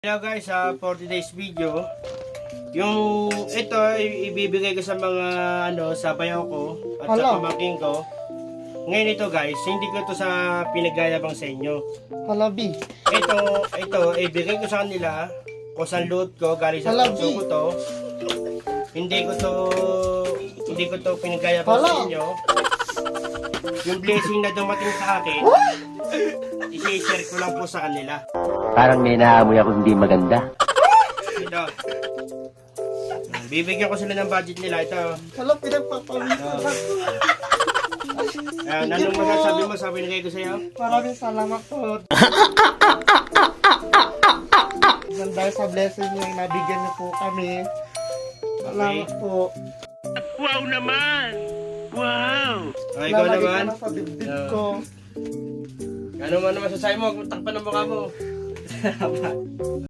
Hello guys, for today's video, yung ito ibibigay ko sa mga sa bayaw ko at sa pamangkin ko. Ngayon ito guys, hindi ko ito sa pinagyayabang sa inyo. Halabi. Ito ibigay ko sa kanila kung saan load ko, galing sa puso ko to. Hindi ko to pinagyayabang sa inyo. Yung blessing na dumating sa akin, i-share ko lang po sa kanila. Parang may naamoy ako hindi maganda. Ito. Bibigyan ko sila ng budget nila. Ito. Hala, pinagpapawisan ako. Anong masasabi mo sa binigay ko sa'yo? Maraming salamat po. Dahil sa blessing niyo, nabigyan niyo po kami. Salamat po. Wow naman! Wow! Ikaw Lalagay naman. ko na sa dibdib ko. Ano man naman masasabi mo? Takpan ng mukha mo.